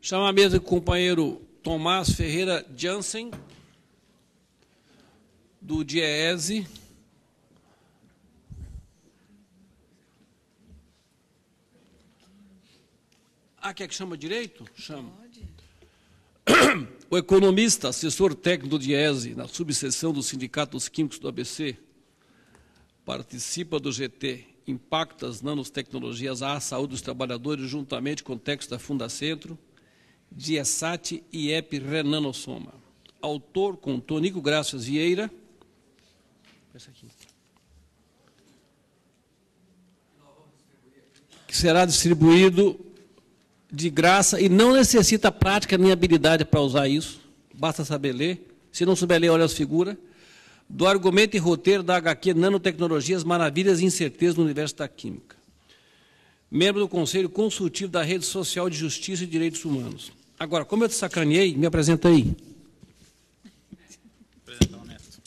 Chama a mesa o companheiro Tomás Ferreira Jansen, do DIEESE. Ah, quer que chama direito? Chama. Pode. O economista, assessor técnico do DIEESE, na subseção do Sindicato dos Químicos do ABC, participa do GT Impacto das Nanotecnologias à Saúde dos Trabalhadores, juntamente com o texto da Fundacentro, DIESAT e IEP Renanossoma. Autor com Tonico Graças Vieira. Essa aqui. Que será distribuído de graça e não necessita prática nem habilidade para usar isso. Basta saber ler. Se não souber ler, olha as figuras. Do argumento e roteiro da HQ Nanotecnologias, Maravilhas e Incertezas no Universo da Química. Membro do Conselho Consultivo da Rede Social de Justiça e Direitos Humanos. Agora, como eu te sacaneei, me apresenta aí. Apresentar o Neto.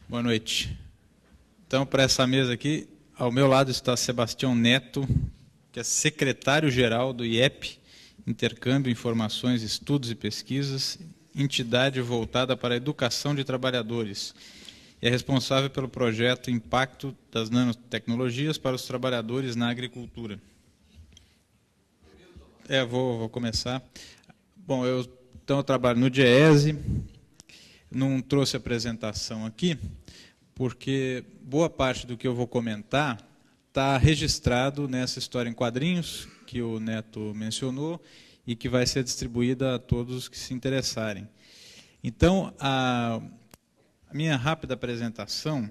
Boa noite. Então, para essa mesa aqui, ao meu lado está Sebastião Neto, que é secretário-geral do IEP, Intercâmbio, Informações, Estudos e Pesquisas, entidade voltada para a educação de trabalhadores. E é responsável pelo projeto Impacto das Nanotecnologias para os Trabalhadores na Agricultura. Vou começar. Bom, eu trabalho no DIEESE, não trouxe apresentação aqui, porque boa parte do que eu vou comentar está registrado nessa história em quadrinhos, que o Neto mencionou, e que vai ser distribuída a todos que se interessarem. Então, a minha rápida apresentação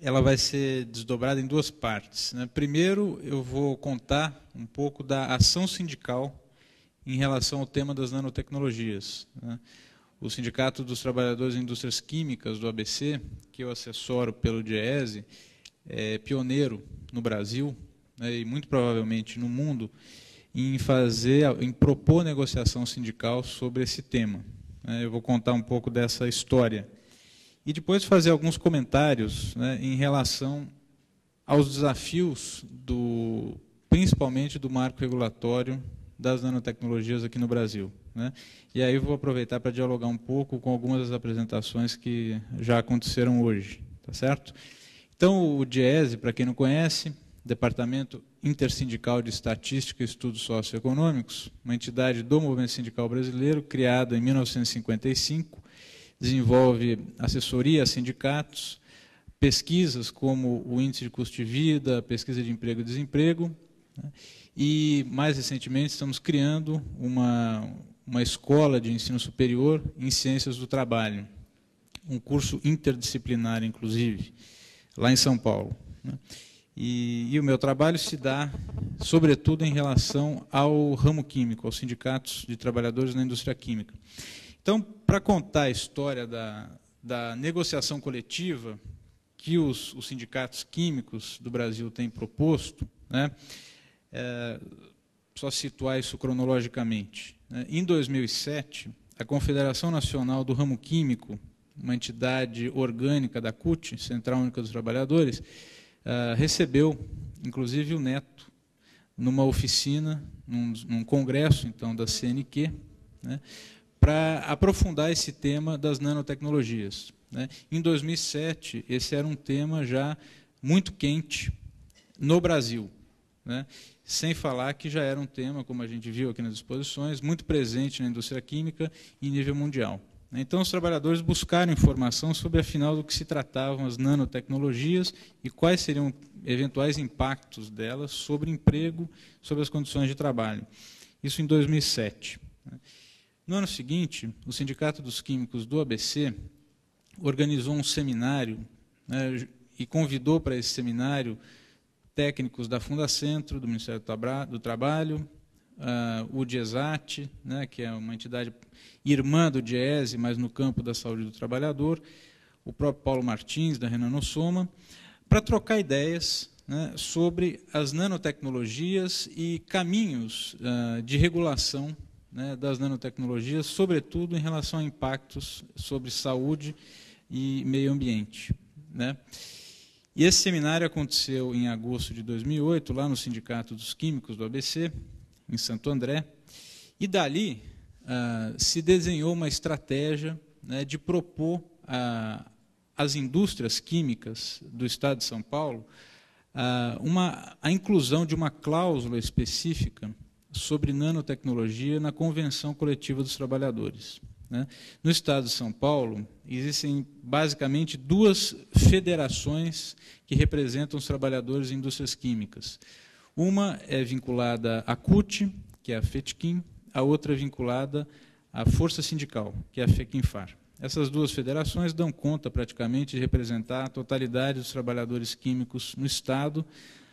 ela vai ser desdobrada em duas partes, né? Primeiro, eu vou contar um pouco da ação sindical em relação ao tema das nanotecnologias, né? O Sindicato dos Trabalhadores em Indústrias Químicas do ABC, que eu assessoro pelo DIEESE, é pioneiro no Brasil, né, e muito provavelmente no mundo, em propor negociação sindical sobre esse tema. Eu vou contar um pouco dessa história. E depois fazer alguns comentários, né, em relação aos desafios, principalmente do marco regulatório das nanotecnologias aqui no Brasil, né? E aí eu vou aproveitar para dialogar um pouco com algumas das apresentações que já aconteceram hoje. Tá certo? Então, o DIEESE, para quem não conhece, Departamento Intersindical de Estatística e Estudos Socioeconômicos, uma entidade do movimento sindical brasileiro, criada em 1955, desenvolve assessoria a sindicatos, pesquisas como o índice de custo de vida, pesquisa de emprego e desemprego, né? E, mais recentemente, estamos criando uma escola de ensino superior em ciências do trabalho, um curso interdisciplinar, inclusive, lá em São Paulo, né? E o meu trabalho se dá, sobretudo, em relação ao ramo químico, aos sindicatos de trabalhadores na indústria química. Então, para contar a história da negociação coletiva que os sindicatos químicos do Brasil têm proposto, né, só situar isso cronologicamente, né, em 2007, a Confederação Nacional do Ramo Químico, uma entidade orgânica da CUT, Central Única dos Trabalhadores, recebeu, inclusive, o Neto, numa oficina, num congresso, então, da CNQ, né, para aprofundar esse tema das nanotecnologias, né. Em 2007, esse era um tema já muito quente no Brasil, né, sem falar que já era um tema, como a gente viu aqui nas exposições, muito presente na indústria química em nível mundial. Então, os trabalhadores buscaram informação sobre, afinal, do que se tratavam as nanotecnologias e quais seriam eventuais impactos delas sobre emprego, sobre as condições de trabalho. Isso em 2007. No ano seguinte, o Sindicato dos Químicos do ABC organizou um seminário, né, e convidou para esse seminário técnicos da Fundacentro, do Ministério do Trabalho, o DIESAT, né, que é uma entidade irmã do DIEESE, mas no campo da saúde do trabalhador, o próprio Paulo Martins, da Renanossoma, para trocar ideias, né, sobre as nanotecnologias e caminhos de regulação, né, das nanotecnologias, sobretudo em relação a impactos sobre saúde e meio ambiente, né? E esse seminário aconteceu em agosto de 2008, lá no Sindicato dos Químicos do ABC, em Santo André, e dali se desenhou uma estratégia, né, de propor às indústrias químicas do Estado de São Paulo a inclusão de uma cláusula específica sobre nanotecnologia na Convenção Coletiva dos Trabalhadores, né? No Estado de São Paulo, existem basicamente duas federações que representam os trabalhadores em indústrias químicas. Uma é vinculada à CUT, que é a FETIQUIM, a outra é vinculada à Força Sindical, que é a FEQUINFAR. Essas duas federações dão conta, praticamente, de representar a totalidade dos trabalhadores químicos no Estado,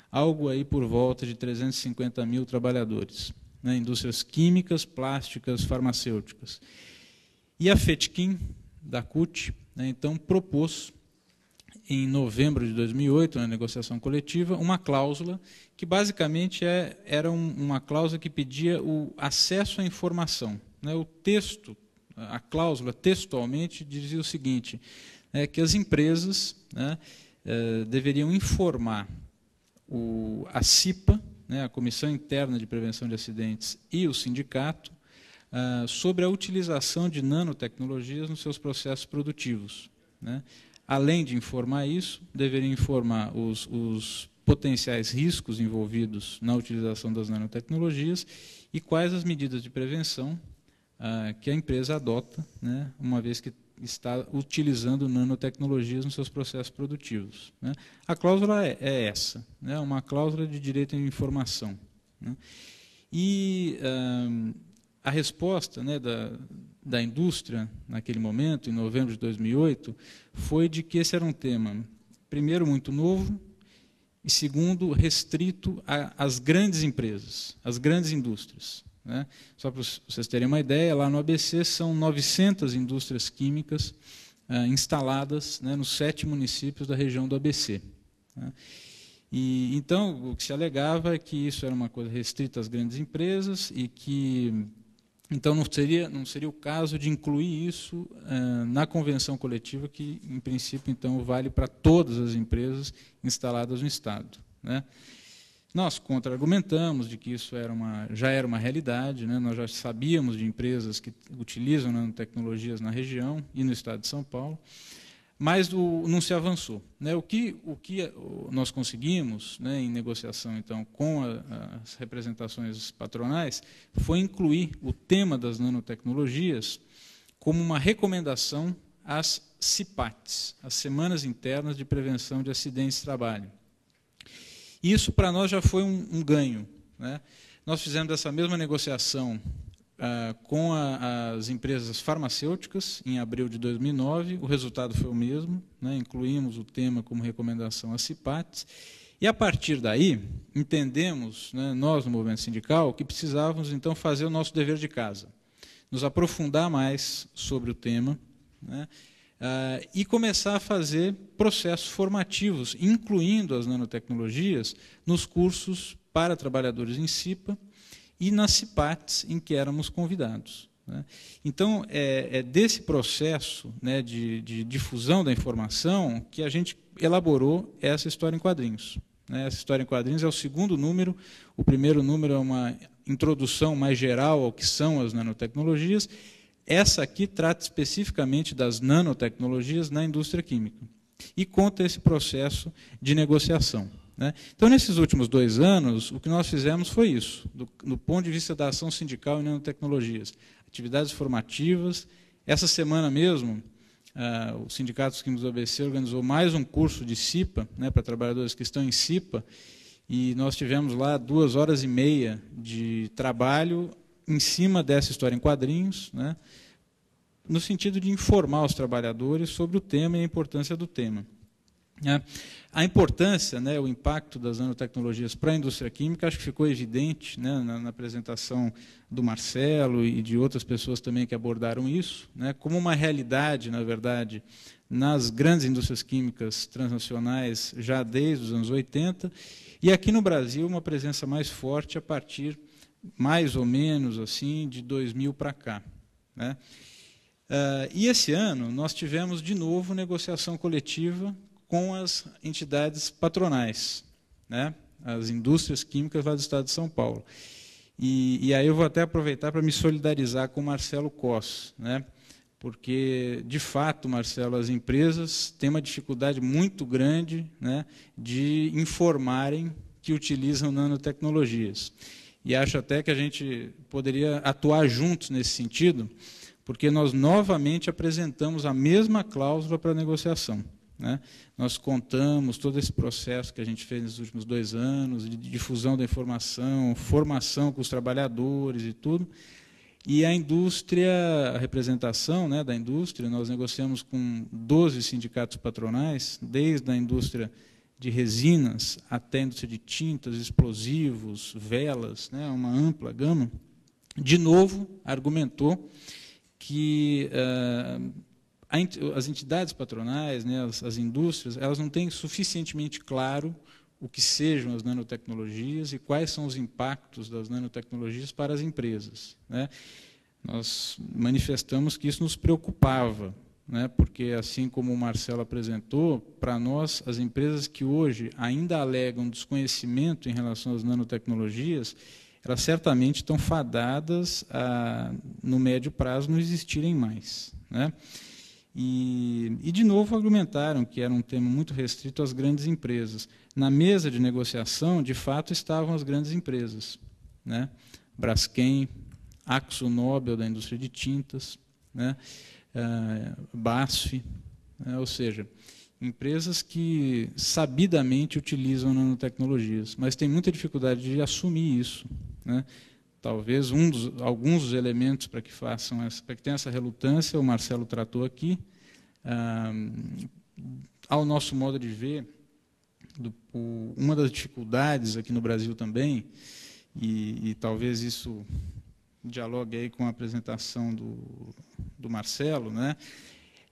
algo aí por volta de 350 mil trabalhadores, né, indústrias químicas, plásticas, farmacêuticas. E a FETIQUIM, da CUT, né, então, propôs, em novembro de 2008, na negociação coletiva, uma cláusula que, basicamente, era uma cláusula que pedia o acesso à informação, né, o texto. A cláusula, textualmente, dizia o seguinte, que as empresas, né, deveriam informar a CIPA, né, a Comissão Interna de Prevenção de Acidentes, e o sindicato, sobre a utilização de nanotecnologias nos seus processos produtivos, né. Além de informar isso, deveriam informar os potenciais riscos envolvidos na utilização das nanotecnologias e quais as medidas de prevenção que a empresa adota, né, uma vez que está utilizando nanotecnologias nos seus processos produtivos, né. A cláusula é essa, né, uma cláusula de direito à informação, né. E a resposta, né, da indústria, naquele momento, em novembro de 2008, foi de que esse era um tema, primeiro, muito novo, e, segundo, restrito às grandes empresas, às grandes indústrias, né? Só para vocês terem uma ideia, lá no ABC são 900 indústrias químicas instaladas, né, nos 7 municípios da região do ABC. Né? E, então, o que se alegava é que isso era uma coisa restrita às grandes empresas e que, então, não seria o caso de incluir isso na convenção coletiva, que, em princípio, então, vale para todas as empresas instaladas no Estado, né? Nós contra-argumentamos de que isso já era uma realidade, né? Nós já sabíamos de empresas que utilizam nanotecnologias na região e no Estado de São Paulo, mas não se avançou, né? O que nós conseguimos, né, em negociação então, com as representações patronais foi incluir o tema das nanotecnologias como uma recomendação às CIPATs, as Semanas Internas de Prevenção de Acidentes de Trabalho. Isso, para nós, já foi um ganho, né? Nós fizemos essa mesma negociação com as empresas farmacêuticas, em abril de 2009, o resultado foi o mesmo, né? Incluímos o tema como recomendação às CIPATs, e, a partir daí, entendemos, né, nós, no movimento sindical, que precisávamos, então, fazer o nosso dever de casa, nos aprofundar mais sobre o tema, né? E começar a fazer processos formativos, incluindo as nanotecnologias, nos cursos para trabalhadores em CIPA e nas CIPATs em que éramos convidados, né? Então, é desse processo, né, de difusão da informação que a gente elaborou essa história em quadrinhos, né? Essa história em quadrinhos é o segundo número, o primeiro número é uma introdução mais geral ao que são as nanotecnologias. Essa aqui trata especificamente das nanotecnologias na indústria química e conta esse processo de negociação, né? Então, nesses últimos 2 anos, o que nós fizemos foi isso, do ponto de vista da ação sindical em nanotecnologias, atividades formativas. Essa semana mesmo, o Sindicato dos Químicos do ABC organizou mais um curso de CIPA, né, para trabalhadores que estão em CIPA, e nós tivemos lá 2 horas e meia de trabalho em cima dessa história em quadrinhos, né, no sentido de informar os trabalhadores sobre o tema e a importância do tema. A importância, né, o impacto das nanotecnologias para a indústria química, acho que ficou evidente, né, na apresentação do Marcelo e de outras pessoas também que abordaram isso, né, como uma realidade, na verdade, nas grandes indústrias químicas transnacionais já desde os anos 80, e aqui no Brasil uma presença mais forte a partir, mais ou menos assim, de 2000 para cá, né? E esse ano nós tivemos de novo negociação coletiva com as entidades patronais, né? As indústrias químicas lá do Estado de São Paulo. E aí eu vou até aproveitar para me solidarizar com o Marcelo Cos, né? Porque, de fato, Marcelo, as empresas têm uma dificuldade muito grande, né, de informarem que utilizam nanotecnologias. E acho até que a gente poderia atuar juntos nesse sentido, porque nós novamente apresentamos a mesma cláusula para a negociação, né? Nós contamos todo esse processo que a gente fez nos últimos 2 anos, de difusão da informação, formação com os trabalhadores e tudo. E a indústria, a representação, né, da indústria, nós negociamos com 12 sindicatos patronais, desde a indústria de resinas até a indústria de tintas, explosivos, velas, né, uma ampla gama. De novo, argumentou que as entidades patronais, né, as indústrias, elas não têm suficientemente claro o que sejam as nanotecnologias e quais são os impactos das nanotecnologias para as empresas, né? Nós manifestamos que isso nos preocupava, né? Porque, assim como o Marcelo apresentou, para nós, as empresas que hoje ainda alegam desconhecimento em relação às nanotecnologias, elas certamente estão fadadas a, no médio prazo, não existirem mais, né? E, de novo, argumentaram que era um tema muito restrito às grandes empresas. Na mesa de negociação, de fato, estavam as grandes empresas, né? Braskem, AkzoNobel, da indústria de tintas, né? BASF, né? Ou seja, empresas que sabidamente utilizam nanotecnologias, mas têm muita dificuldade de assumir isso, né? Talvez alguns dos elementos para que tenham essa relutância, o Marcelo tratou aqui. Ao nosso modo de ver, uma das dificuldades aqui no Brasil também, e talvez isso dialogue aí com a apresentação do Marcelo, né,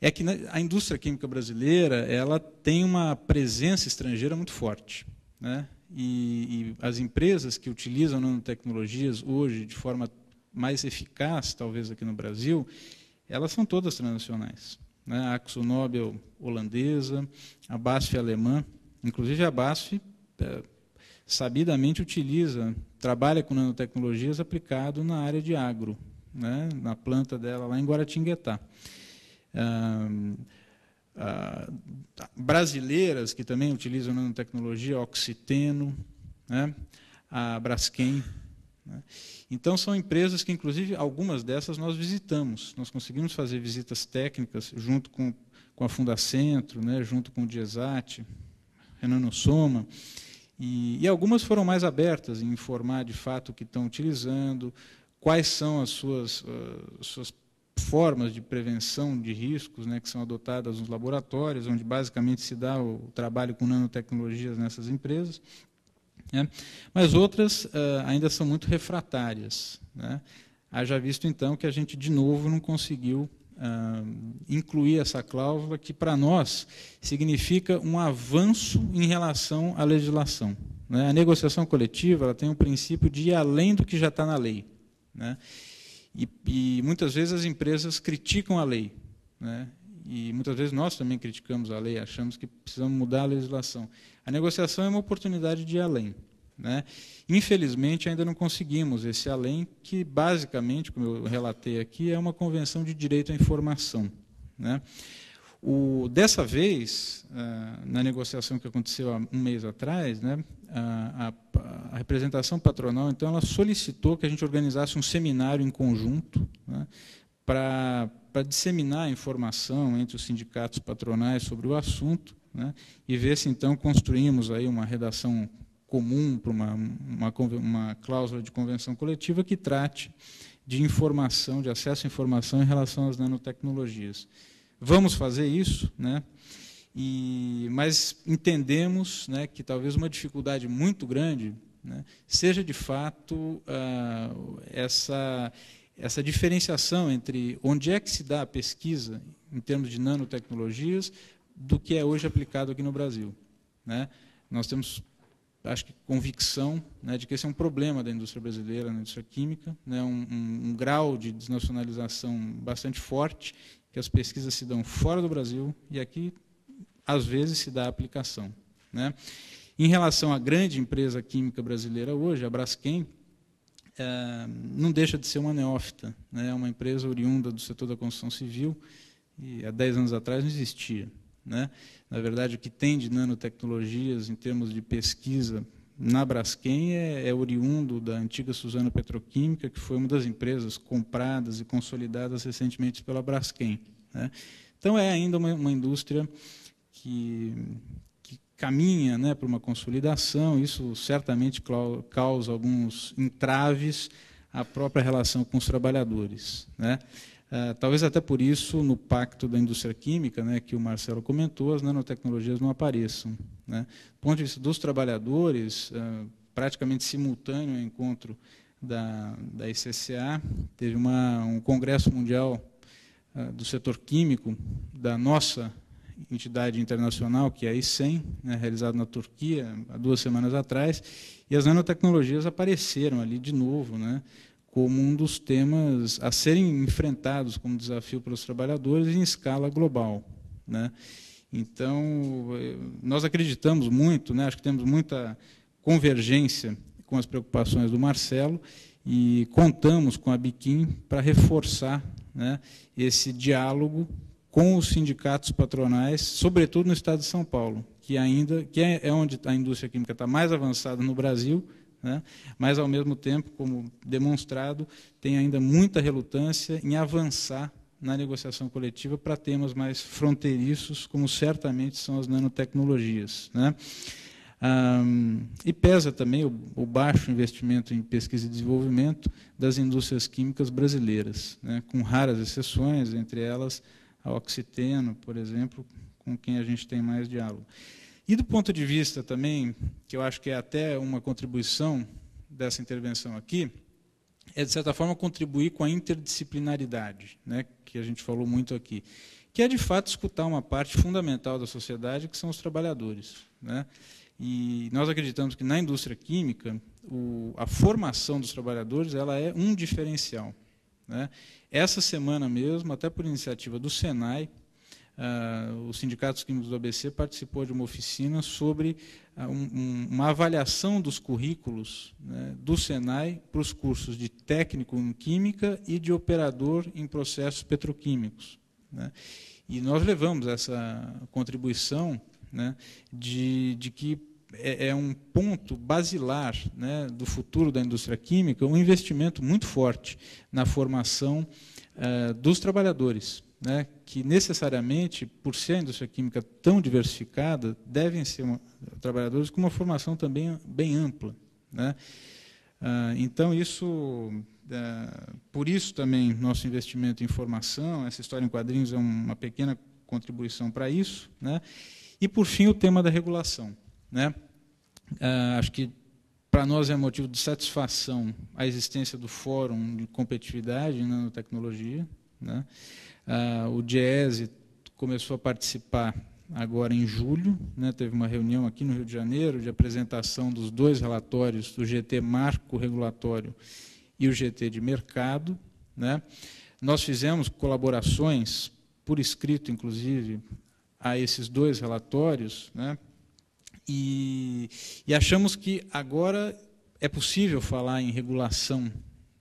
é que a indústria química brasileira ela tem uma presença estrangeira muito forte, né? E as empresas que utilizam nanotecnologias hoje de forma mais eficaz, talvez aqui no Brasil, elas são todas transnacionais, né? A AkzoNobel holandesa, a BASF alemã, inclusive a BASF sabidamente trabalha com nanotecnologias aplicado na área de agro, né? Na planta dela lá em Guaratinguetá. Brasileiras que também utilizam nanotecnologia, Oxiteno, né? A Braskem, né? Então, são empresas que, inclusive, algumas dessas nós visitamos. Nós conseguimos fazer visitas técnicas junto com a Fundacentro, né? Junto com o DIESAT, Renanosoma, e algumas foram mais abertas em informar, de fato, o que estão utilizando, quais são as suas formas de prevenção de riscos, né, que são adotadas nos laboratórios, onde basicamente se dá o trabalho com nanotecnologias nessas empresas, né? Mas outras ainda são muito refratárias, né? Haja visto, então, que a gente, de novo, não conseguiu incluir essa cláusula, que, para nós, significa um avanço em relação à legislação, né? A negociação coletiva ela tem um princípio de ir além do que já está na lei, né? E muitas vezes as empresas criticam a lei, né? E muitas vezes nós também criticamos a lei, achamos que precisamos mudar a legislação. A negociação é uma oportunidade de ir além, né? Infelizmente, ainda não conseguimos esse além, que basicamente, como eu relatei aqui, é uma convenção de direito à informação, né? Dessa vez, na negociação que aconteceu há um mês atrás, né, a representação patronal, então, ela solicitou que a gente organizasse um seminário em conjunto, né, para disseminar a informação entre os sindicatos patronais sobre o assunto, né, e ver se, então, construímos aí uma redação comum para uma cláusula de convenção coletiva que trate de informação, de acesso à informação em relação às nanotecnologias. Vamos fazer isso, né? Mas entendemos, né, que talvez uma dificuldade muito grande, né, seja, de fato, essa diferenciação entre onde é que se dá a pesquisa em termos de nanotecnologias do que é hoje aplicado aqui no Brasil, né? Nós temos, acho que, convicção, né, de que esse é um problema da indústria brasileira, na indústria química, né, um grau de desnacionalização bastante forte, que as pesquisas se dão fora do Brasil e aqui, às vezes, se dá a aplicação, né? Em relação à grande empresa química brasileira hoje, a Braskem, não deixa de ser uma neófita, né? É uma empresa oriunda do setor da construção civil, e há 10 anos atrás não existia, né? Na verdade, o que tem de nanotecnologias em termos de pesquisa na Braskem é oriundo da antiga Suzano Petroquímica, que foi uma das empresas compradas e consolidadas recentemente pela Braskem, né? Então, é ainda uma indústria que caminha, né, para uma consolidação. Isso certamente causa alguns entraves à própria relação com os trabalhadores, né? Talvez até por isso, no pacto da indústria química, né, que o Marcelo comentou, as nanotecnologias não apareçam, né? Do ponto de vista dos trabalhadores, praticamente simultâneo ao encontro da ICCA, teve um congresso mundial do setor químico da nossa entidade internacional, que é a ICEM, né, realizado na Turquia há 2 semanas atrás, e as nanotecnologias apareceram ali de novo, né, como um dos temas a serem enfrentados como desafio para os trabalhadores em escala global, né? Então, nós acreditamos muito, né, acho que temos muita convergência com as preocupações do Marcelo, e contamos com a Biquim para reforçar, né, esse diálogo com os sindicatos patronais, sobretudo no estado de São Paulo, que é onde a indústria química está mais avançada no Brasil, né? Mas, ao mesmo tempo, como demonstrado, tem ainda muita relutância em avançar na negociação coletiva para temas mais fronteiriços, como certamente são as nanotecnologias, né? E pesa também o baixo investimento em pesquisa e desenvolvimento das indústrias químicas brasileiras, né? Com raras exceções, entre elas a Oxiteno, por exemplo, com quem a gente tem mais diálogo. E do ponto de vista também, que eu acho que é até uma contribuição dessa intervenção aqui, é, de certa forma, contribuir com a interdisciplinaridade, né, que a gente falou muito aqui, que é, de fato, escutar uma parte fundamental da sociedade, que são os trabalhadores, né? E nós acreditamos que, na indústria química, a formação dos trabalhadores ela é um diferencial, né? Essa semana mesmo, até por iniciativa do Senai, os sindicatos químicos do ABC participou de uma oficina sobre uma avaliação dos currículos, né, do Senai para os cursos de técnico em química e de operador em processos petroquímicos, né? E nós levamos essa contribuição, né, de que é um ponto basilar, né, do futuro da indústria química, um investimento muito forte na formação dos trabalhadores, né, que necessariamente, por ser a indústria química tão diversificada, devem ser trabalhadores com uma formação também bem ampla, né? Então, por isso também nosso investimento em formação, essa história em quadrinhos é uma pequena contribuição para isso, né? E, por fim, o tema da regulação, né? Acho que para nós é motivo de satisfação a existência do Fórum de Competitividade em Nanotecnologia, né? O DIEESE começou a participar agora em julho, né? Teve uma reunião aqui no Rio de Janeiro de apresentação dos 2 relatórios, do GT Marco Regulatório e o GT de Mercado, né? Nós fizemos colaborações, por escrito, inclusive, a esses 2 relatórios, né? E achamos que agora é possível falar em regulação,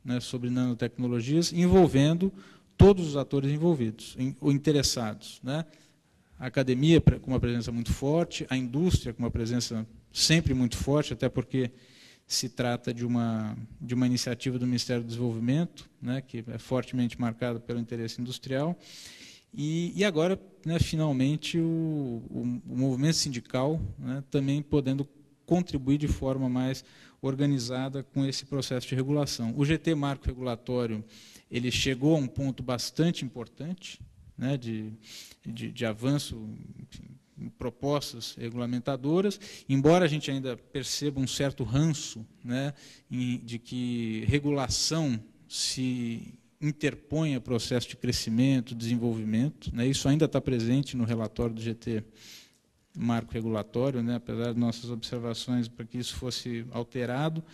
né, sobre nanotecnologias, envolvendo todos os atores envolvidos, ou interessados, né? A academia com uma presença muito forte, a indústria com uma presença sempre muito forte, até porque se trata de uma iniciativa do Ministério do Desenvolvimento, né, que é fortemente marcada pelo interesse industrial, e agora, né, finalmente, o movimento sindical, né, também podendo contribuir de forma mais organizada com esse processo de regulação. O GT Marco Regulatório ele chegou a um ponto bastante importante, né, de avanço, enfim, em propostas regulamentadoras, embora a gente ainda perceba um certo ranço, né, de que regulação se interponha processo de crescimento, desenvolvimento, né, isso ainda está presente no relatório do GT Marco Regulatório, né, apesar de nossas observações para que isso fosse alterado.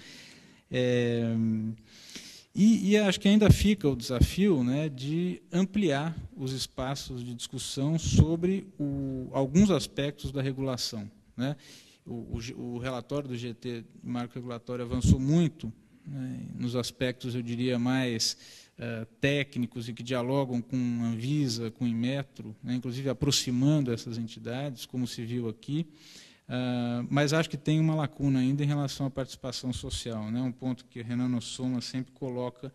E acho que ainda fica o desafio, né, de ampliar os espaços de discussão sobre alguns aspectos da regulação, né? O relatório do GT Marco Regulatório avançou muito né, nos aspectos, eu diria, mais técnicos e que dialogam com a Anvisa, com o Inmetro, né, inclusive aproximando essas entidades, como se viu aqui, mas acho que tem uma lacuna ainda em relação à participação social, né, um ponto que o Renan Nossoma sempre coloca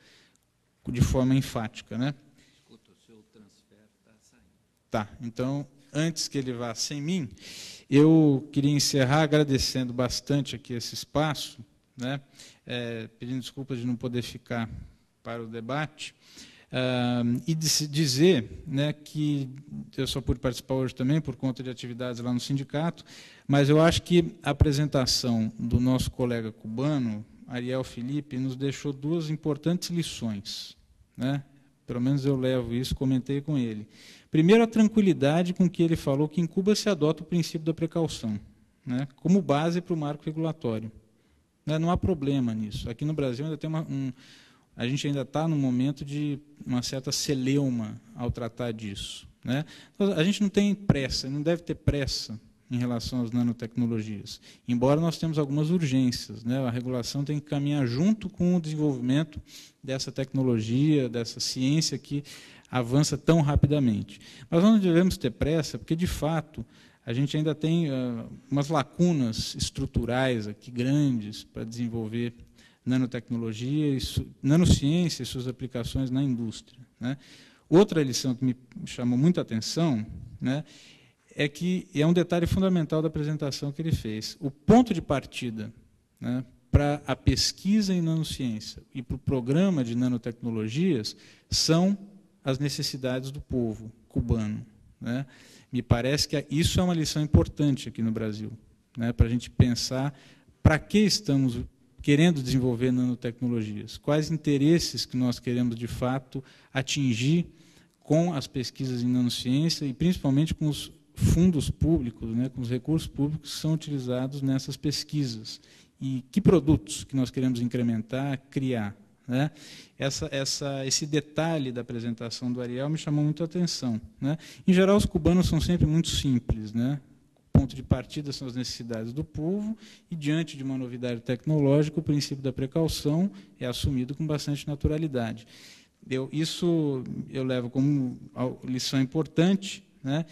de forma enfática, né? Escuta, o seu transfer está saindo. Tá, então, antes que ele vá sem mim, eu queria encerrar agradecendo bastante aqui esse espaço, né, pedindo desculpas de não poder ficar para o debate, e dizer, né, que eu só pude participar hoje também por conta de atividades lá no sindicato, mas eu acho que a apresentação do nosso colega cubano, Ariel Felipe, nos deixou duas importantes lições, né? Pelo menos eu levo isso, comentei com ele. Primeiro, a tranquilidade com que ele falou que em Cuba se adota o princípio da precaução, né, como base para o marco regulatório. Né, não há problema nisso. Aqui no Brasil ainda tem a gente ainda está no momento de uma certa celeuma ao tratar disso, né? Então, a gente não tem pressa, não deve ter pressa em relação às nanotecnologias, embora nós temos algumas urgências, né? A regulação tem que caminhar junto com o desenvolvimento dessa tecnologia, dessa ciência que avança tão rapidamente. Mas nós não devemos ter pressa, porque, de fato, a gente ainda tem umas lacunas estruturais aqui grandes para desenvolver nanotecnologia, nanociência e suas aplicações na indústria, né? Outra lição que me chamou muita atenção, né, é que é um detalhe fundamental da apresentação que ele fez. O ponto de partida, né, para a pesquisa em nanociência e para o programa de nanotecnologias são as necessidades do povo cubano, né? Me parece que isso é uma lição importante aqui no Brasil, né, para a gente pensar para que estamos querendo desenvolver nanotecnologias, quais interesses que nós queremos, de fato, atingir com as pesquisas em nanociência e, principalmente, com os fundos públicos, né, com os recursos públicos que são utilizados nessas pesquisas. E que produtos que nós queremos incrementar, criar, né? Esse detalhe da apresentação do Ariel me chamou muito a atenção, né? Em geral, os cubanos são sempre muito simples, né? O ponto de partida são as necessidades do povo e, diante de uma novidade tecnológica, o princípio da precaução é assumido com bastante naturalidade. Isso eu levo como lição importante, né?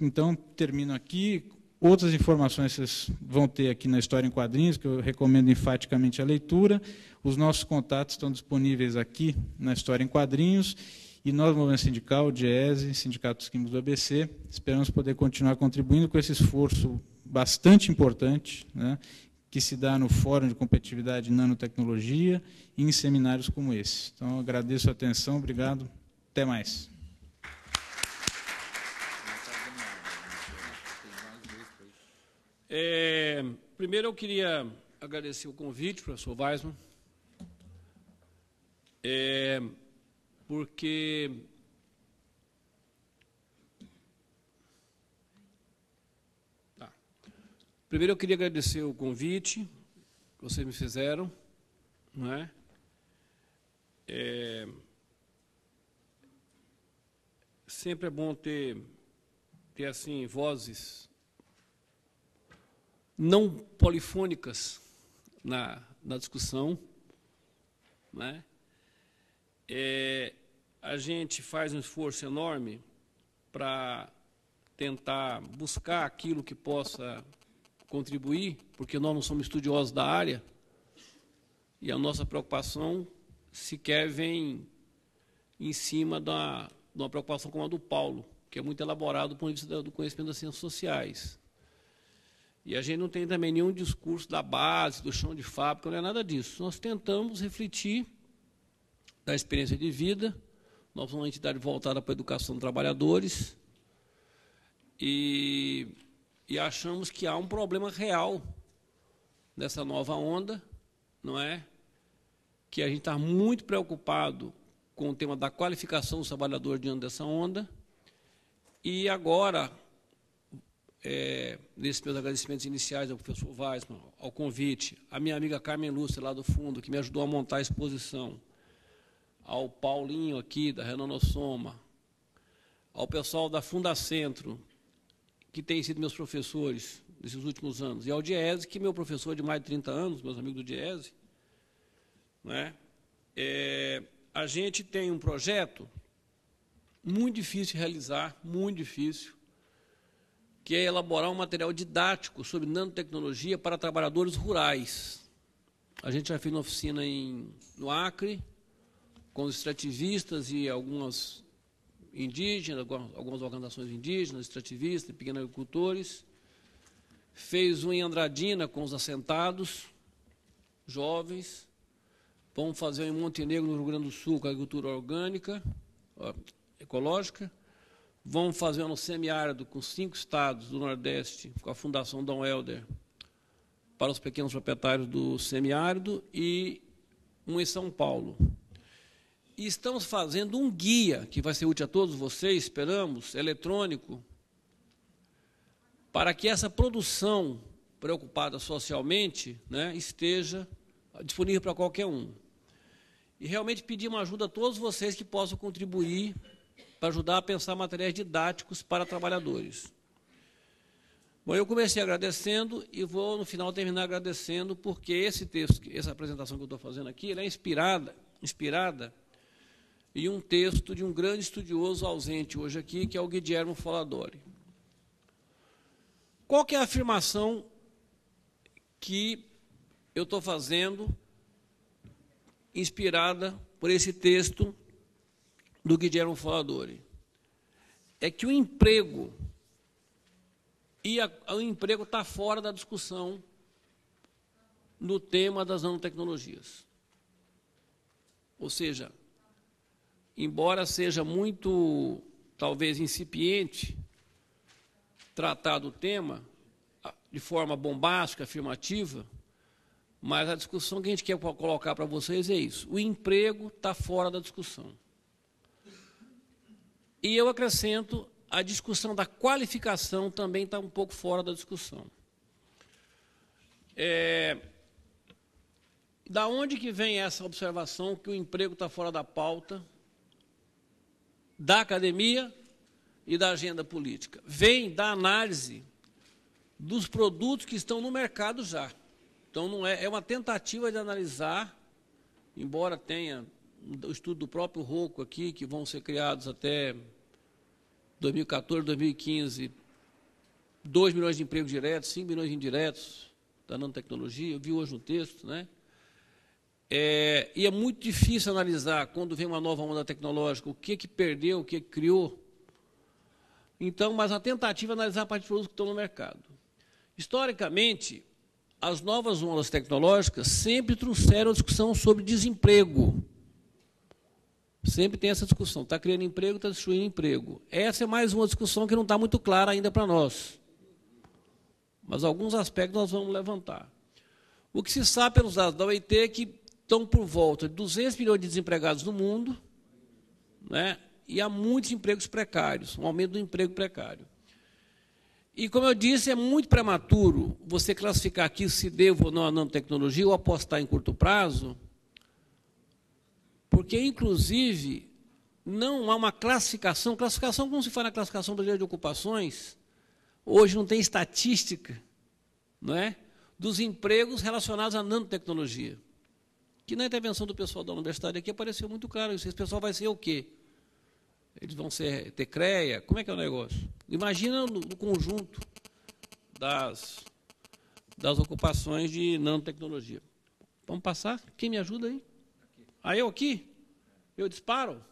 Então, termino aqui. Outras informações vocês vão ter aqui na História em Quadrinhos, que eu recomendo enfaticamente a leitura. Os nossos contatos estão disponíveis aqui na História em Quadrinhos. E nós, Movimento Sindical, DIESE, Sindicato dos Químicos do ABC, esperamos poder continuar contribuindo com esse esforço bastante importante, né, que se dá no Fórum de Competitividade e Nanotecnologia e em seminários como esse. Então, agradeço a atenção, obrigado, até mais. Primeiro, eu queria agradecer o convite, professor Weismann, porque primeiro eu queria agradecer o convite que vocês me fizeram, não é? Sempre é bom ter assim vozes não polifônicas na discussão, né? A gente faz um esforço enorme para tentar buscar aquilo que possa contribuir, porque nós não somos estudiosos da área, e a nossa preocupação sequer vem em cima de uma preocupação como a do Paulo, que é muito elaborado do ponto de vista do conhecimento das ciências sociais. E a gente não tem também nenhum discurso da base, do chão de fábrica, não é nada disso. Nós tentamos refletir da experiência de vida. Nós somos uma entidade voltada para a educação dos trabalhadores e achamos que há um problema real nessa nova onda, não é? Que a gente está muito preocupado com o tema da qualificação dos trabalhadores diante dessa onda. E agora, nesses meus agradecimentos iniciais ao professor Weismann, ao convite, à minha amiga Carmen Lúcia, lá do fundo, que me ajudou a montar a exposição, ao Paulinho aqui, da Renan Nossoma, ao pessoal da Fundacentro, que tem sido meus professores nesses últimos anos. E ao DIEESE, que meu professor de mais de 30 anos, meus amigos do DIEESE, né, a gente tem um projeto muito difícil de realizar, muito difícil, que é elaborar um material didático sobre nanotecnologia para trabalhadores rurais. A gente já fez uma oficina no Acre, com os extrativistas e algumas indígenas, algumas organizações indígenas, extrativistas, pequenos agricultores. Fez um em Andradina com os assentados, jovens. Vamos fazer um em Montenegro, no Rio Grande do Sul, com a agricultura orgânica, ecológica. Vamos fazer um no semiárido com 5 estados do Nordeste, com a Fundação Dom Helder, para os pequenos proprietários do semiárido, e um em São Paulo. E estamos fazendo um guia, que vai ser útil a todos vocês, esperamos, eletrônico, para que essa produção preocupada socialmente, né, esteja disponível para qualquer um. E realmente pedir uma ajuda a todos vocês que possam contribuir para ajudar a pensar materiais didáticos para trabalhadores. Bom, eu comecei agradecendo e vou, no final, terminar agradecendo, porque esse texto, essa apresentação que eu estou fazendo aqui, ela é inspirada em um texto de um grande estudioso ausente hoje aqui, que é o Guillermo Folladori. Qual que é a afirmação que eu estou fazendo, inspirada por esse texto do Guillermo Folladori? É que o emprego está fora da discussão no tema das nanotecnologias. Ou seja, embora seja muito, talvez, incipiente tratar do tema de forma bombástica, afirmativa, mas a discussão que a gente quer colocar para vocês é isso. O emprego está fora da discussão. E eu acrescento, a discussão da qualificação também está um pouco fora da discussão. Da onde que vem essa observação que o emprego está fora da pauta da academia e da agenda política? Vem da análise dos produtos que estão no mercado já. Então, não é uma tentativa de analisar, embora tenha o estudo do próprio Rocco aqui, que vão ser criados até 2014, 2015, 2 milhões de empregos diretos, 5 milhões de indiretos da nanotecnologia, eu vi hoje no texto, né? E é muito difícil analisar, quando vem uma nova onda tecnológica, o que perdeu, o que criou. Então, mas a tentativa é analisar a parte de produtos que estão no mercado. Historicamente, as novas ondas tecnológicas sempre trouxeram a discussão sobre desemprego. Sempre tem essa discussão, está criando emprego, está destruindo emprego. Essa é mais uma discussão que não está muito clara ainda para nós. Mas alguns aspectos nós vamos levantar. O que se sabe pelos dados da OIT é que estão por volta de 200 milhões de desempregados no mundo, né, e há muitos empregos precários, um aumento do emprego precário. E, como eu disse, é muito prematuro você classificar aqui se devo ou não a nanotecnologia ou apostar em curto prazo, porque, inclusive, não há uma classificação como se faz na classificação brasileira de ocupações, hoje não tem estatística, não é, dos empregos relacionados à nanotecnologia. Que na intervenção do pessoal da universidade aqui apareceu muito claro, esse pessoal vai ser o quê? Eles vão ter CREA? Como é que é o negócio? Imagina no conjunto das ocupações de nanotecnologia. Vamos passar? Quem me ajuda aí? Ah, eu aqui? Eu disparo?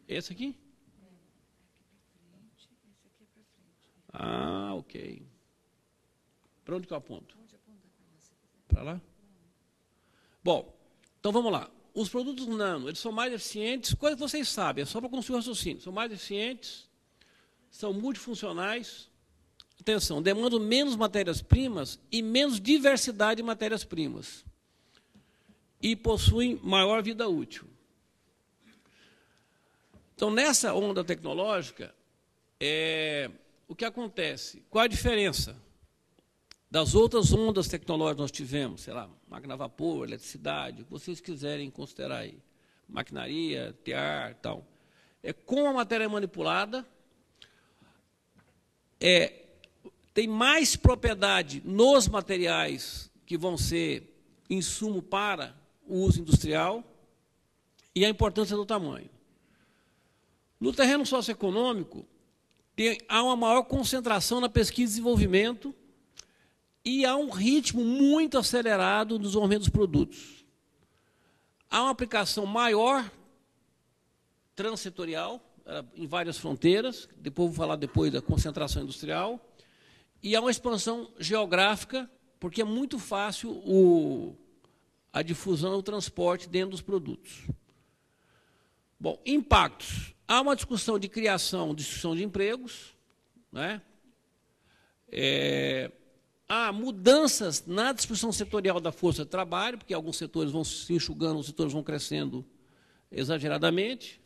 Esse aqui? Ah, ok. Para onde que eu aponto? Para lá? Bom, então vamos lá. Os produtos nano, eles são mais eficientes, coisa que vocês sabem, é só para construir o raciocínio. São mais eficientes, são multifuncionais, atenção, demandam menos matérias-primas e menos diversidade de matérias-primas. E possuem maior vida útil. Então, nessa onda tecnológica, o que acontece? Qual a diferença das outras ondas tecnológicas que nós tivemos? Sei lá, máquina a vapor, eletricidade, o que vocês quiserem considerar aí. Maquinaria, tear e tal. Com a matéria manipulada, tem mais propriedade nos materiais que vão ser insumo para o uso industrial e a importância do tamanho. No terreno socioeconômico, há uma maior concentração na pesquisa e desenvolvimento e há um ritmo muito acelerado no desenvolvimento dos produtos. Há uma aplicação maior transsetorial em várias fronteiras, depois vou falar depois da concentração industrial, e há uma expansão geográfica, porque é muito fácil a difusão e o transporte dentro dos produtos. Bom, impactos. Há uma discussão de criação, destruição de empregos, né? Há mudanças na distribuição setorial da força de trabalho, porque alguns setores vão se enxugando, outros setores vão crescendo exageradamente.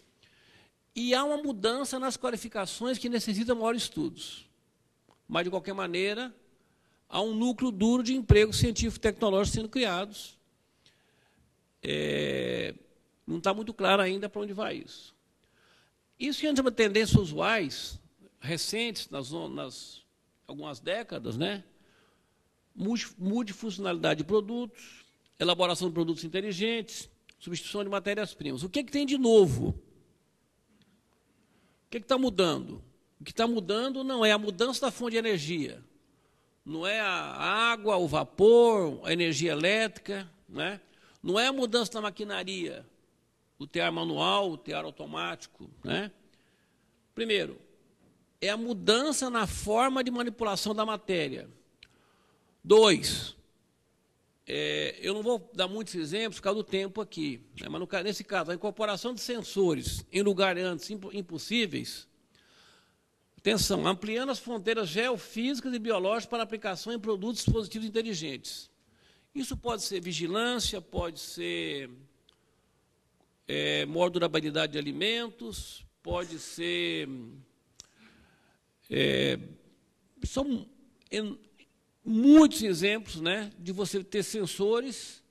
E há uma mudança nas qualificações que necessitam maiores estudos. Mas, de qualquer maneira, há um núcleo duro de empregos científico-tecnológicos sendo criados. Não está muito claro ainda para onde vai isso. Isso que a gente chama de tendências usuais, recentes, nas algumas décadas, né? Multifuncionalidade de produtos, elaboração de produtos inteligentes, substituição de matérias-primas. O que tem de novo? O que está mudando? O que está mudando não é a mudança da fonte de energia, não é a água, o vapor, a energia elétrica, né? Não é a mudança da maquinaria, o tear manual, o tear automático, né? Primeiro, é a mudança na forma de manipulação da matéria. 2, eu não vou dar muitos exemplos por causa do tempo aqui, né? Mas nesse caso, a incorporação de sensores em lugares antes impossíveis, atenção, ampliando as fronteiras geofísicas e biológicas para aplicação em produtos e dispositivos inteligentes. Isso pode ser vigilância, pode ser maior durabilidade de alimentos, pode ser... são muitos exemplos, né, de você ter sensores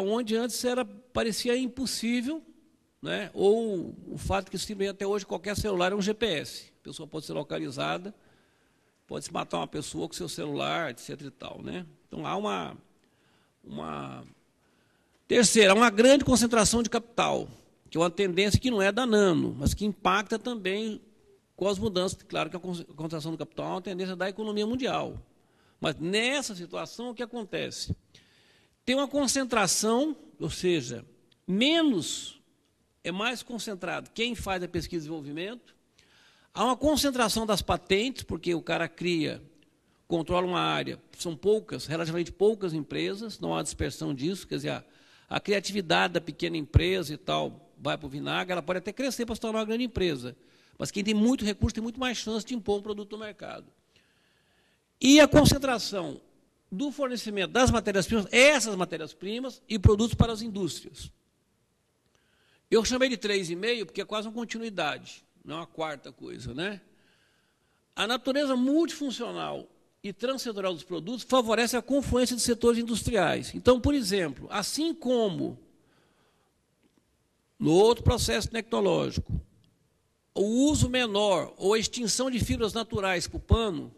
onde antes parecia impossível, né, ou o fato que se tem até hoje qualquer celular é um GPS. A pessoa pode ser localizada, pode se matar uma pessoa com seu celular, etc. e tal, né? Então, há uma... Terceiro, há uma grande concentração de capital, que é uma tendência que não é da Nano, mas que impacta também com as mudanças. Claro que a concentração do capital é uma tendência da economia mundial. Mas, nessa situação, o que acontece? Tem uma concentração, ou seja, é mais concentrado quem faz a pesquisa e desenvolvimento. Há uma concentração das patentes, porque o cara controla uma área, são relativamente poucas empresas, não há dispersão disso, quer dizer, a criatividade da pequena empresa e tal vai para o vinagre, ela pode até crescer para se tornar uma grande empresa, mas quem tem muito recurso tem muito mais chance de impor um produto no mercado. E a concentração do fornecimento das matérias-primas, essas matérias-primas e produtos para as indústrias. Eu chamei de 3,5 porque é quase uma continuidade, não é uma quarta coisa, né? A natureza multifuncional e transsetorial dos produtos favorece a confluência de setores industriais. Então, por exemplo, assim como no outro processo tecnológico, o uso menor ou a extinção de fibras naturais para o pano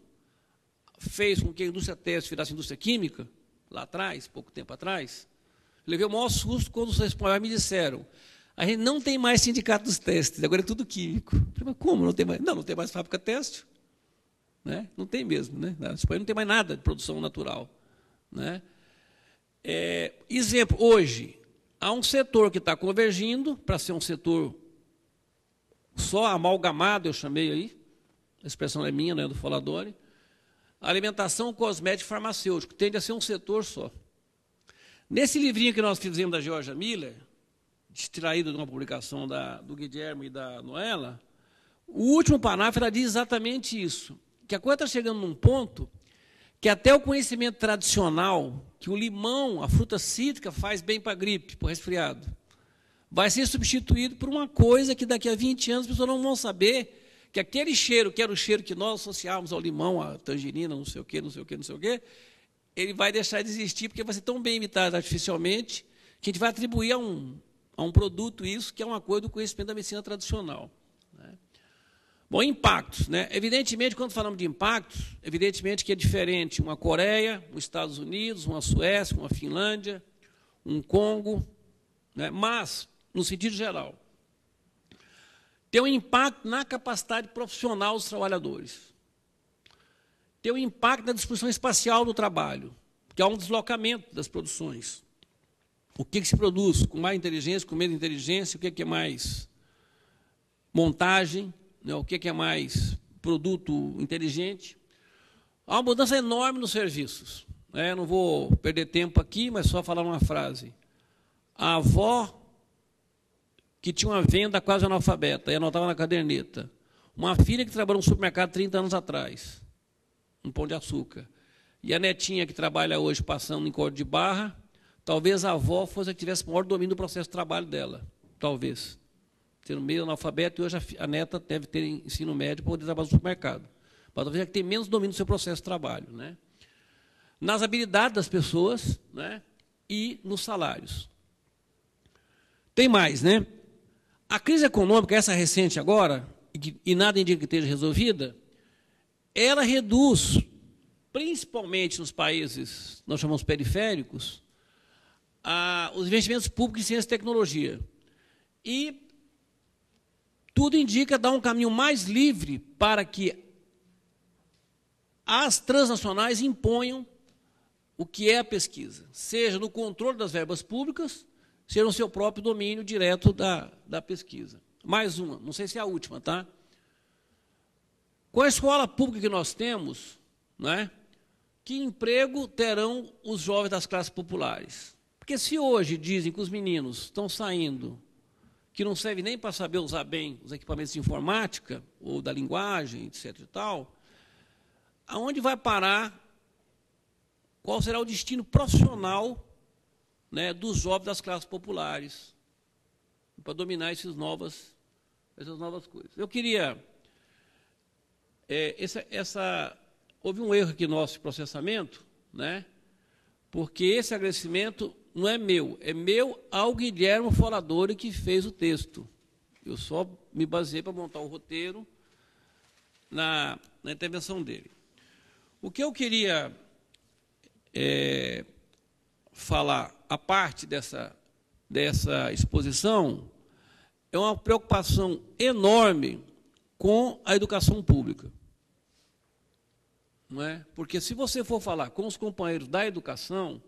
fez com que a indústria têxtil virasse indústria química, lá atrás, pouco tempo atrás. Levei o maior susto quando os responsáveis me disseram: a gente não tem mais sindicato dos têxteis, agora é tudo químico. Eu falei, mas como não tem mais? Não tem mais fábrica têxtil. Né? Não tem mesmo. Né? Na Espanha não tem mais nada de produção natural. Né? Exemplo, hoje, há um setor que está convergindo para ser um setor só amalgamado, eu chamei aí, a expressão é minha, não é do Faladori, alimentação, cosmético e farmacêutico, tende a ser um setor só. Nesse livrinho que nós fizemos da Georgia Miller, extraído de uma publicação do Guilherme e da Noela, o último parágrafo ela diz exatamente isso, que a coisa está chegando num ponto que até o conhecimento tradicional, que o limão, a fruta cítrica, faz bem para a gripe, para o resfriado, vai ser substituído por uma coisa que daqui a 20 anos as pessoas não vão saber que aquele cheiro, que era o cheiro que nós associávamos ao limão, à tangerina, não sei o quê, não sei o quê, não sei o quê, ele vai deixar de existir porque vai ser tão bem imitado artificialmente que a gente vai atribuir a um produto isso, que é uma coisa do conhecimento da medicina tradicional. Né? Bom, impactos, né? Evidentemente, quando falamos de impactos, evidentemente que é diferente uma Coreia, os Estados Unidos, uma Suécia, uma Finlândia, um Congo, né? Mas, no sentido geral, tem um impacto na capacidade profissional dos trabalhadores. Tem um impacto na distribuição espacial do trabalho, que há um deslocamento das produções. O que se produz com mais inteligência, com menos inteligência, o que é mais montagem, né? O que é mais produto inteligente. Há uma mudança enorme nos serviços. Né? Não vou perder tempo aqui, mas só falar uma frase. A avó que tinha uma venda quase analfabeta, e anotava na caderneta. Uma filha que trabalhou no supermercado 30 anos atrás, um pão de açúcar. E a netinha que trabalha hoje passando em código de barra, talvez a avó fosse a que tivesse maior domínio do processo de trabalho dela. Talvez. Sendo meio analfabeto, e hoje a neta deve ter ensino médio para poder trabalhar no supermercado. Mas talvez é que tem menos domínio do seu processo de trabalho. Né? Nas habilidades das pessoas, né? E nos salários. Tem mais, né? A crise econômica, essa recente agora, e nada indica que esteja resolvida, ela reduz, principalmente nos países, nós chamamos periféricos, os investimentos públicos em ciência e tecnologia. E tudo indica dar um caminho mais livre para que as transnacionais imponham o que é a pesquisa, seja no controle das verbas públicas, seja no seu próprio domínio direto da pesquisa. Mais uma, não sei se é a última, tá? Com a escola pública que nós temos, né, que emprego terão os jovens das classes populares? Porque se hoje dizem que os meninos estão saindo, que não serve nem para saber usar bem os equipamentos de informática, ou da linguagem, etc. e tal, aonde vai parar, qual será o destino profissional, né, dos jovens das classes populares, para dominar essas novas coisas. Eu queria... houve um erro aqui no nosso processamento, né, porque esse agradecimento não é meu ao Guilherme Foladori, que fez o texto. Eu só me baseei para montar o roteiro na intervenção dele. O que eu queria falar, a parte dessa exposição, é uma preocupação enorme com a educação pública. Não é? Porque se você for falar com os companheiros da educação,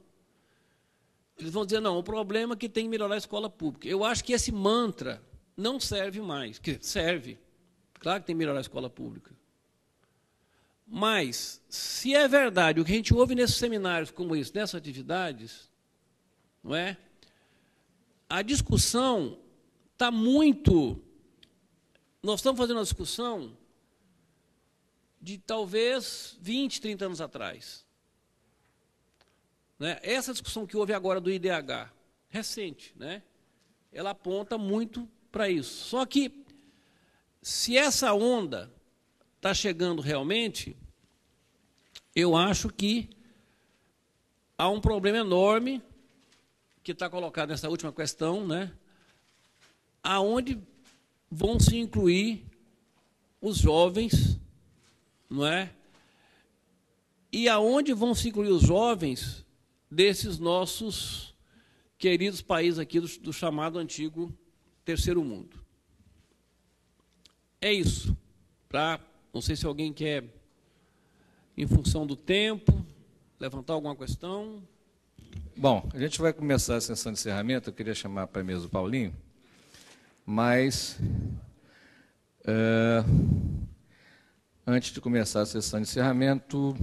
eles vão dizer, não, o problema é que tem que melhorar a escola pública. Eu acho que esse mantra não serve mais. Serve, claro que tem que melhorar a escola pública. Mas, se é verdade o que a gente ouve nesses seminários como esse, nessas atividades, não é? A discussão está muito... Nós estamos fazendo uma discussão de talvez 20, 30 anos atrás. Né? Essa discussão que houve agora do IDH, recente, né? Ela aponta muito para isso. Só que, se essa onda está chegando realmente, eu acho que há um problema enorme que está colocado nessa última questão, né? Aonde vão se incluir os jovens, não é? E aonde vão se incluir os jovens desses nossos queridos países aqui do chamado antigo Terceiro Mundo. É isso. Não sei se alguém quer, em função do tempo, levantar alguma questão. Bom, a gente vai começar a sessão de encerramento. Eu queria chamar para a mesa o Paulinho, mas antes de começar a sessão de encerramento,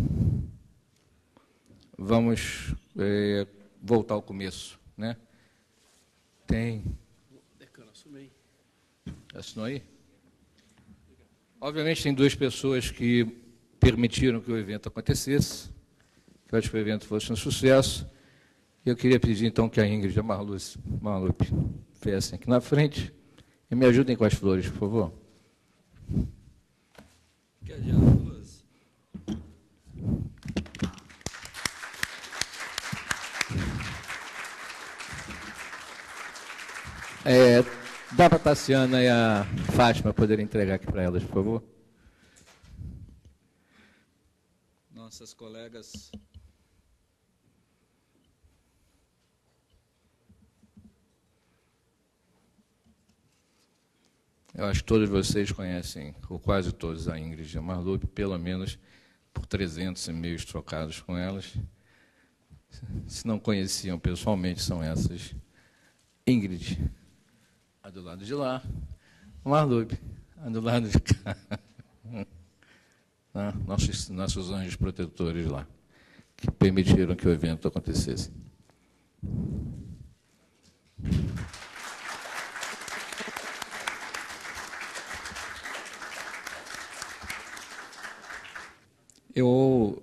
vamos voltar ao começo, né? Tem... Decano, assumei. Assinou aí? Obviamente, tem duas pessoas que permitiram que o evento acontecesse, que eu acho que o evento fosse um sucesso. Eu queria pedir, então, que a Ingrid e a Marlupe viessem aqui na frente e me ajudem com as flores, por favor. Quer dizer, duas. Dá para a Tassiana e a Fátima poderem entregar aqui para elas, por favor. Nossas colegas. Eu acho que todos vocês conhecem, ou quase todos, a Ingrid Marlup, pelo menos por 300 e-mails trocados com elas. Se não conheciam pessoalmente, são essas. Ingrid, a do lado de lá, Marlup, a do lado de cá. Nossos anjos protetores lá, que permitiram que o evento acontecesse. Eu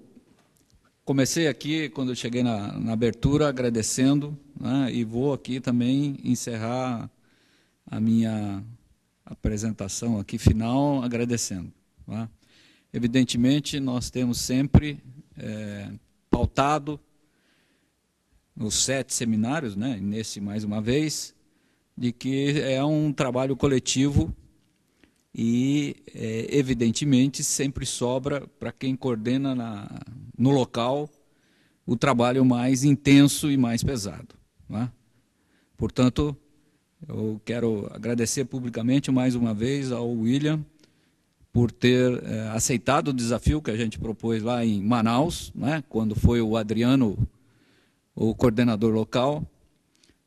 comecei aqui, quando eu cheguei na abertura, agradecendo, né, e vou aqui também encerrar a minha apresentação aqui final agradecendo. Né. Evidentemente, nós temos sempre pautado nos 7 seminários, né, nesse mais uma vez, de que é um trabalho coletivo e, evidentemente, sempre sobra para quem coordena no local o trabalho mais intenso e mais pesado. Né? Portanto, eu quero agradecer publicamente mais uma vez ao William por ter aceitado o desafio que a gente propôs lá em Manaus, né, quando foi o Adriano o coordenador local,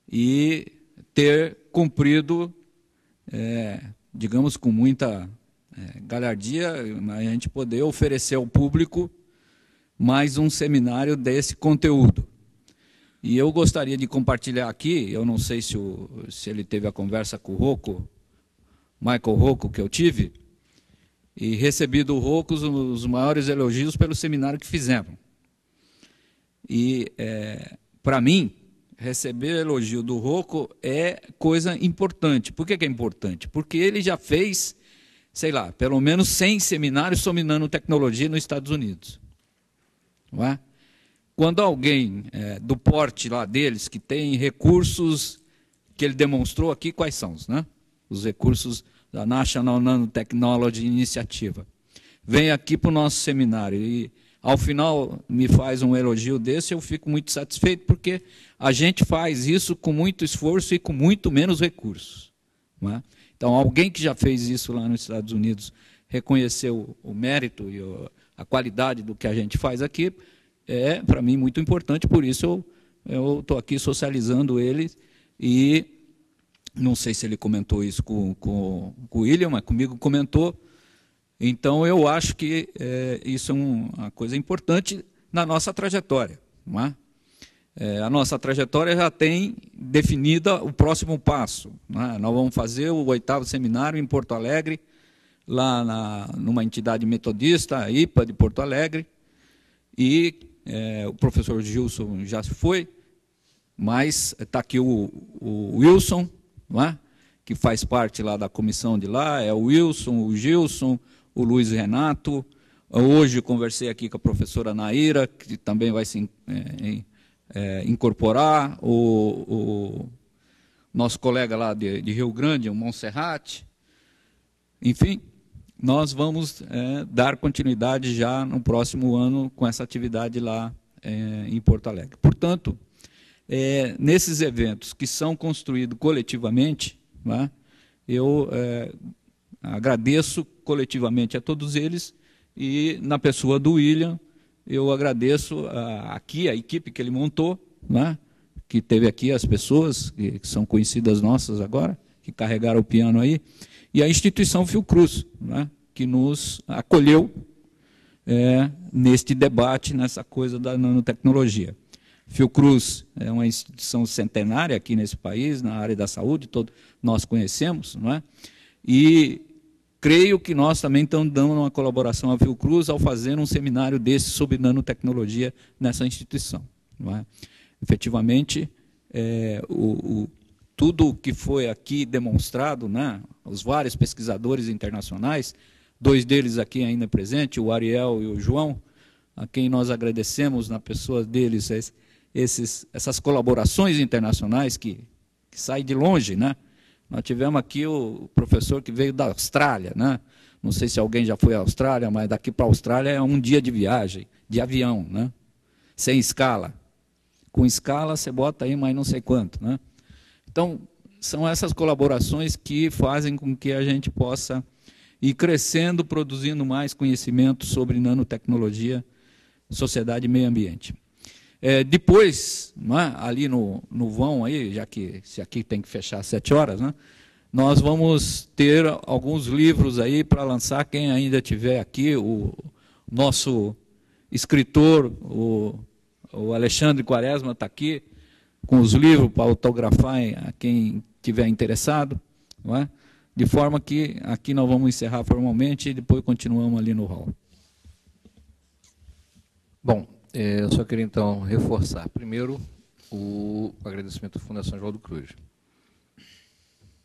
e ter cumprido, digamos, com muita galhardia, a gente poder oferecer ao público mais um seminário desse conteúdo. E eu gostaria de compartilhar aqui, eu não sei se ele teve a conversa com o Rocco, Michael Rocco, que eu tive, e recebi do Rocco os maiores elogios pelo seminário que fizemos. E, para mim, receber elogio do Rocco é coisa importante. Por que é importante? Porque ele já fez, sei lá, pelo menos 100 seminários sobre nanotecnologia nos Estados Unidos. Não é? Quando alguém do porte lá deles, que tem recursos que ele demonstrou aqui, quais são? Né? Os recursos da National Nanotechnology Initiative, vem aqui para o nosso seminário e, ao final, me faz um elogio desse, eu fico muito satisfeito, porque a gente faz isso com muito esforço e com muito menos recursos. Não é? Então, alguém que já fez isso lá nos Estados Unidos, reconheceu o mérito e a qualidade do que a gente faz aqui, é, para mim, muito importante, por isso eu estou aqui socializando ele, e não sei se ele comentou isso com o William, mas comigo comentou. Então, eu acho que isso é uma coisa importante na nossa trajetória. Não é? A nossa trajetória já tem definida o próximo passo. Não é? Nós vamos fazer o 8º seminário em Porto Alegre, lá numa entidade metodista, a IPA de Porto Alegre, e o professor Gilson já se foi, mas está aqui o Wilson, não é? Que faz parte lá da comissão de lá, é o Wilson, o Gilson, o Luiz Renato. Hoje eu conversei aqui com a professora Naira, que também vai se incorporar, o nosso colega lá de Rio Grande, o Monserrat. Enfim, nós vamos dar continuidade já no próximo ano com essa atividade lá em Porto Alegre. Portanto, nesses eventos que são construídos coletivamente, né, eu agradeço coletivamente a todos eles, e na pessoa do William, eu agradeço aqui a equipe que ele montou, né, que teve aqui as pessoas, que são conhecidas nossas agora, que carregaram o piano aí, e a instituição Fiocruz, né, que nos acolheu neste debate, nessa coisa da nanotecnologia. Fiocruz é uma instituição centenária aqui nesse país, na área da saúde, todos nós conhecemos, não é? E creio que nós também estamos dando uma colaboração à Fiocruz ao fazer um seminário desse sobre nanotecnologia nessa instituição. Não é? Efetivamente, tudo o que foi aqui demonstrado, né, os vários pesquisadores internacionais, 2 deles aqui ainda presentes, o Ariel e o João, a quem nós agradecemos na pessoa deles essas colaborações internacionais que saem de longe, né, Nós tivemos aqui o professor que veio da Austrália, né? Não sei se alguém já foi à Austrália, mas daqui para a Austrália é um dia de viagem, de avião, né? Sem escala. Com escala, você bota aí mais não sei quanto, né? Então, são essas colaborações que fazem com que a gente possa ir crescendo, produzindo mais conhecimento sobre nanotecnologia, sociedade e meio ambiente. Depois, né, ali no vão, aí, já que se aqui tem que fechar às 7 horas, né, nós vamos ter alguns livros aí para lançar. Quem ainda tiver aqui, o nosso escritor, o Alexandre Quaresma, está aqui com os livros para autografar a quem tiver interessado, não é? De forma que aqui nós vamos encerrar formalmente e depois continuamos ali no hall. Bom, eu só queria então reforçar, primeiro, o agradecimento à Fundação Oswaldo Cruz.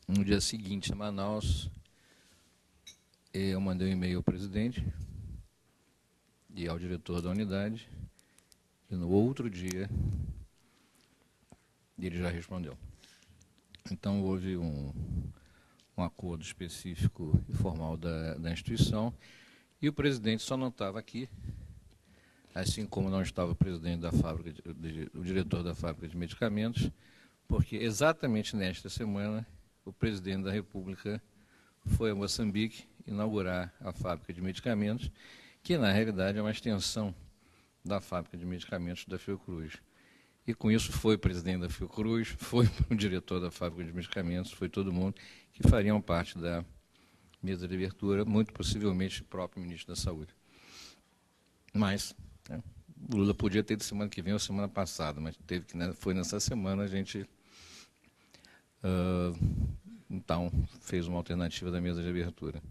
No dia seguinte, em Manaus, eu mandei um e-mail ao presidente e ao diretor da unidade, e no outro dia ele já respondeu. Então, houve um acordo específico e formal da instituição, e o presidente só não estava aqui, assim como não estava o presidente da fábrica, o diretor da fábrica de medicamentos, porque exatamente nesta semana o presidente da República foi a Moçambique inaugurar a fábrica de medicamentos, que na realidade é uma extensão da fábrica de medicamentos da Fiocruz. E com isso foi o presidente da Fiocruz, foi o diretor da fábrica de medicamentos, foi todo mundo que fariam parte da mesa de abertura, muito possivelmente o próprio ministro da Saúde. Mas o Lula podia ter de semana que vem ou semana passada, mas teve que, foi nessa semana a gente então fez uma alternativa da mesa de abertura.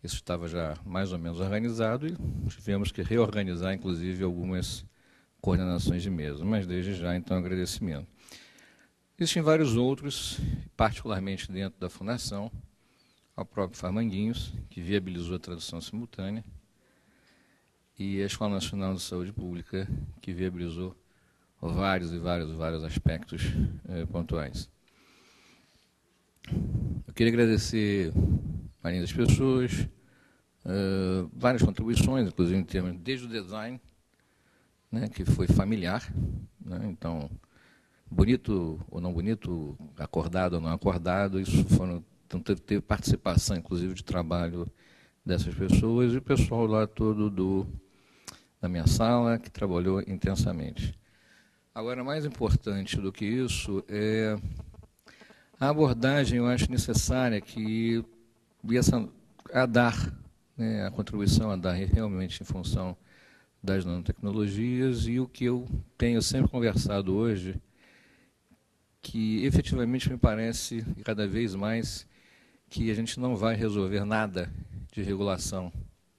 Isso estava já mais ou menos organizado e tivemos que reorganizar, inclusive, algumas coordenações de mesa, mas desde já, então, agradecimento. Existem vários outros, particularmente dentro da Fundação, ao próprio Farmanguinhos, que viabilizou a tradução simultânea, e a Escola Nacional de Saúde Pública, que viabilizou vários aspectos pontuais. Eu queria agradecer a maioria das pessoas, várias contribuições, inclusive em termos desde o design, né, que foi familiar, né, então, bonito ou não bonito, acordado ou não acordado, isso então teve participação, inclusive, de trabalho dessas pessoas, e o pessoal lá todo da minha sala, que trabalhou intensamente. Agora, mais importante do que isso é a abordagem, eu acho necessária, que a dar, né, a contribuição a dar realmente em função das nanotecnologias, e o que eu tenho sempre conversado hoje, que efetivamente me parece, cada vez mais, que a gente não vai resolver nada de regulação.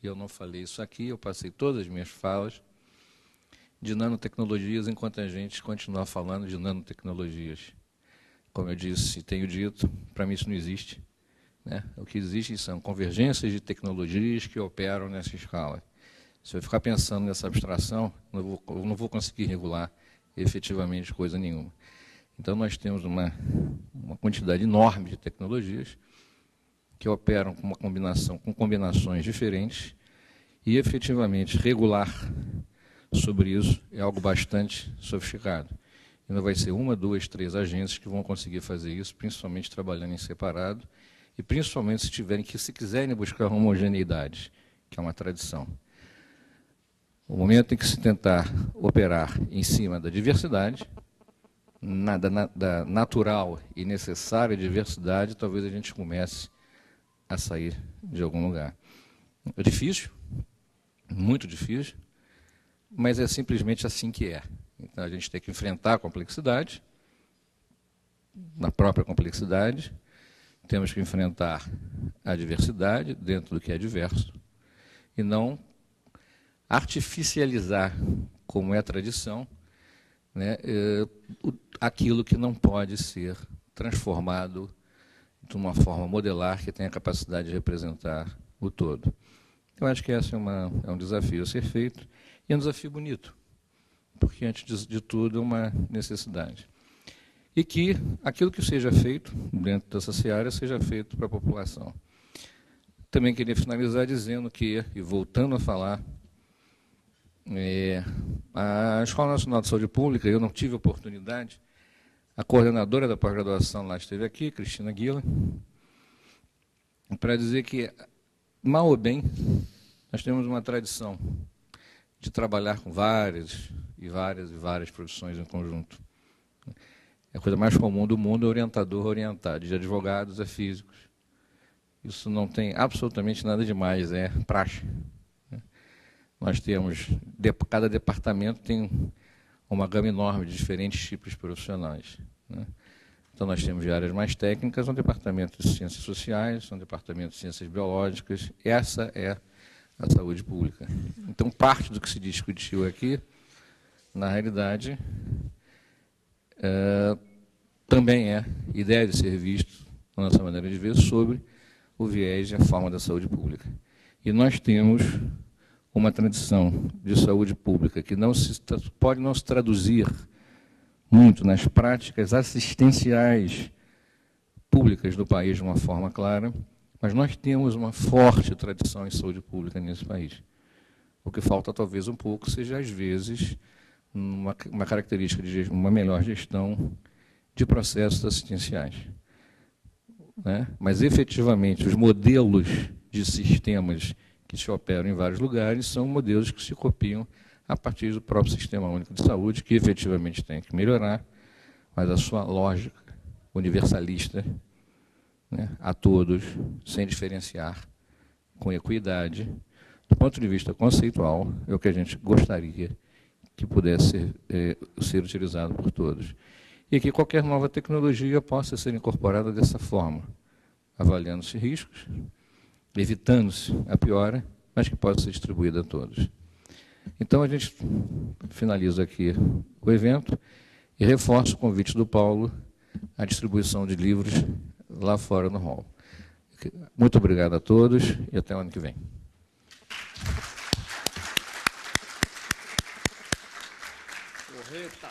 Eu não falei isso aqui, eu passei todas as minhas falas de nanotecnologias enquanto a gente continuar falando de nanotecnologias. Como eu disse, tenho dito, para mim isso não existe, né? O que existe são convergências de tecnologias que operam nessa escala. Se eu ficar pensando nessa abstração, eu não vou conseguir regular efetivamente coisa nenhuma. Então, nós temos uma quantidade enorme de tecnologias que operam com com combinações diferentes, e efetivamente regular sobre isso é algo bastante sofisticado. E não vai ser 1, 2, 3 agências que vão conseguir fazer isso, principalmente trabalhando em separado, e principalmente se quiserem buscar homogeneidade, que é uma tradição. O momento em que se tentar operar em cima da diversidade, da natural e necessária diversidade, talvez a gente comece a sair de algum lugar. É difícil, muito difícil, mas é simplesmente assim que é. Então, a gente tem que enfrentar a complexidade, na própria complexidade, temos que enfrentar a diversidade dentro do que é diverso, e não artificializar, como é a tradição, né, aquilo que não pode ser transformado de uma forma modelar que tenha a capacidade de representar o todo. Eu acho que esse é um desafio a ser feito, e é um desafio bonito, porque, antes de tudo, é uma necessidade. e que aquilo que seja feito dentro dessa seara seja feito para a população. Também queria finalizar dizendo que, e voltando a falar, a Escola Nacional de Saúde Pública, eu não tive oportunidade, a coordenadora da pós-graduação lá esteve aqui, Cristina Guila, para dizer que, mal ou bem, nós temos uma tradição de trabalhar com várias profissões em conjunto. A coisa mais comum do mundo é orientador orientado, de advogados a físicos. Isso não tem absolutamente nada de mais, é praxe. Nós temos, cada departamento tem uma gama enorme de diferentes tipos de profissionais. Então, nós temos de áreas mais técnicas, um departamento de ciências sociais, um departamento de ciências biológicas. Essa é a saúde pública. Então, parte do que se discutiu aqui, na realidade, também é e deve ser visto, na nossa maneira de ver, sobre o viés e a forma da saúde pública. E nós temos uma tradição de saúde pública que pode não se traduzir muito nas práticas assistenciais públicas do país de uma forma clara, mas nós temos uma forte tradição em saúde pública nesse país. O que falta, talvez, um pouco, seja, às vezes, uma característica de uma melhor gestão de processos assistenciais. Mas, efetivamente, os modelos de sistemas que se operam em vários lugares são modelos que se copiam a partir do próprio Sistema Único de Saúde, que efetivamente tem que melhorar, mas a sua lógica universalista, a todos, sem diferenciar, com equidade, do ponto de vista conceitual, é o que a gente gostaria que pudesse ser utilizado por todos. E que qualquer nova tecnologia possa ser incorporada dessa forma, avaliando-se riscos, evitando-se a piora, mas que possa ser distribuída a todos. Então, a gente finaliza aqui o evento e reforça o convite do Paulo à distribuição de livros lá fora no hall. Muito obrigado a todos e até o ano que vem. Correta.